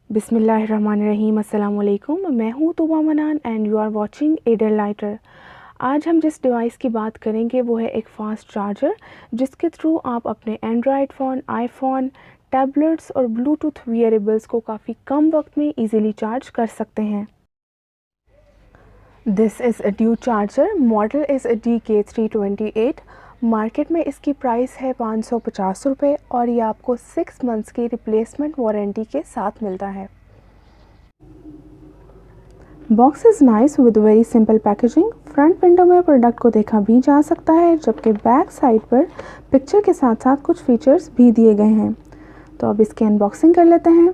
बिस्मिल्लाहिर्रहमानिर्रहीम। अस्सलाम वालेकुम। मैं हूँ Toba Manan and you are watching एडल लाइटर। आज हम जिस डिवाइस की बात करेंगे वो है एक फ़ास्ट चार्जर, जिसके थ्रू आप अपने एंड्रॉयड फ़ोन, आईफोन, टैबलेट्स और ब्लूटूथ वियरेबल्स को काफ़ी कम वक्त में इजीली चार्ज कर सकते हैं। This is a due charger. Model is a DK328। Market में इसकी प्राइस है 550 रुपये और ये आपको 6 मंथ्स की रिप्लेसमेंट वारंटी के साथ मिलता है। Box is nice with very simple packaging. Front window में प्रोडक्ट को देखा भी जा सकता है, जबकि बैक साइड पर पिक्चर के साथ साथ कुछ फीचर्स भी दिए गए हैं। तो अब इसकी अनबॉक्सिंग कर लेते हैं।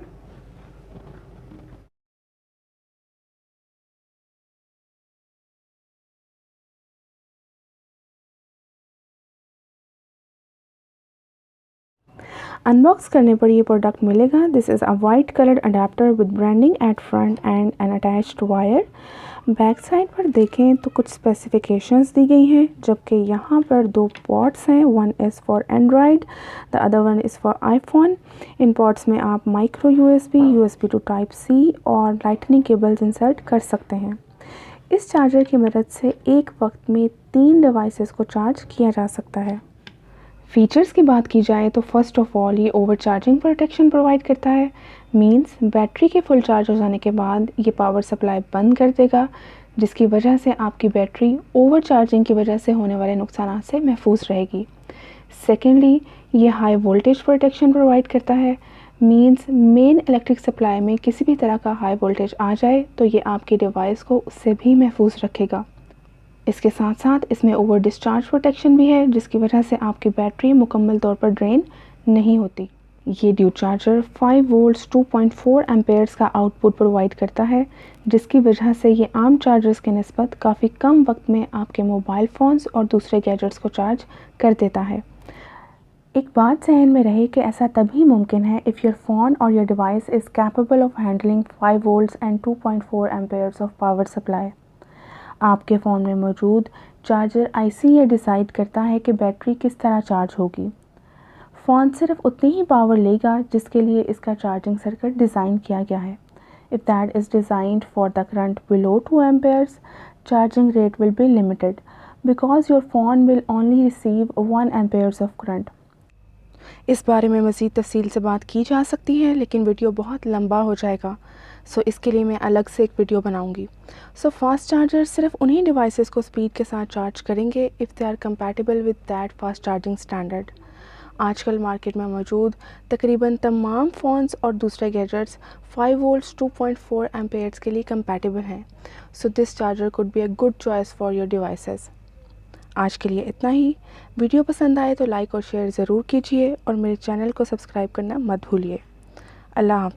अनबॉक्स करने पर ये प्रोडक्ट मिलेगा। This is a white colour adapter with branding at front and an attached wire. Back side पर देखें तो कुछ स्पेसिफिकेशंस दी गई हैं, जबकि यहाँ पर 2 पोर्ट्स हैं। One is for android, the other one is for iPhone. इन पोर्ट्स में आप micro USB to type C और लाइटनिंग केबल्स इंसर्ट कर सकते हैं। इस चार्जर की मदद से एक वक्त में 3 डिवाइसेस को चार्ज किया जा सकता है। फीचर्स की बात की जाए तो फर्स्ट ऑफ ऑल ये ओवर चार्जिंग प्रोटेक्शन प्रोवाइड करता है। मींस बैटरी के फुल चार्ज हो जाने के बाद ये पावर सप्लाई बंद कर देगा, जिसकी वजह से आपकी बैटरी ओवर चार्जिंग की वजह से होने वाले नुकसान से महफूज रहेगी। सेकेंडली, ये हाई वोल्टेज प्रोटेक्शन प्रोवाइड करता है। मींस मेन इलेक्ट्रिक सप्लाई में किसी भी तरह का हाई वोल्टेज आ जाए तो ये आपके डिवाइस को उससे भी महफूज रखेगा। इसके साथ साथ इसमें ओवर डिस्चार्ज प्रोटेक्शन भी है, जिसकी वजह से आपकी बैटरी मुकम्मल तौर पर ड्रेन नहीं होती। ये ड्यू चार्जर 5 वोल्ट्स 2.4 एम्पेयर्स का आउटपुट प्रोवाइड करता है, जिसकी वजह से ये आम चार्जर्स के निस्बत काफ़ी कम वक्त में आपके मोबाइल फ़ोन्स और दूसरे गैजेट्स को चार्ज कर देता है। एक बात जहन में रहे कि ऐसा तभी मुमकिन है इफ़ योर फ़ोन और your device is capable of handling 5 volts and 2.4 Ampere's of power supply. आपके फ़ोन में मौजूद चार्जर IC ये डिसाइड करता है कि बैटरी किस तरह चार्ज होगी। फ़ोन सिर्फ उतनी ही पावर लेगा जिसके लिए इसका चार्जिंग सर्किट डिज़ाइन किया गया है। If that is designed for the current below 2 Ampere's, charging rate will be limited because your phone will only receive 1 Ampere's of current. इस बारे में मज़ीद तफसील से बात की जा सकती है, लेकिन वीडियो बहुत लंबा हो जाएगा, सो इसके लिए मैं अलग से एक वीडियो बनाऊंगी। सो फास्ट चार्जर सिर्फ उन्हीं डिवाइसेस को स्पीड के साथ चार्ज करेंगे if they are compatible with that fast charging standard. आजकल मार्केट में मौजूद तकरीबन तमाम फ़ोन्स और दूसरे गैजेट्स 5 वोल्ट्स 2.4 एम्पेयर्स के लिए कंपैटिबल हैं। So this charger could be a good choice for your devices. आज के लिए इतना ही। वीडियो पसंद आए तो लाइक और शेयर ज़रूर कीजिए और मेरे चैनल को सब्सक्राइब करना मत भूलिए। अल्लाह हाफ़िज़।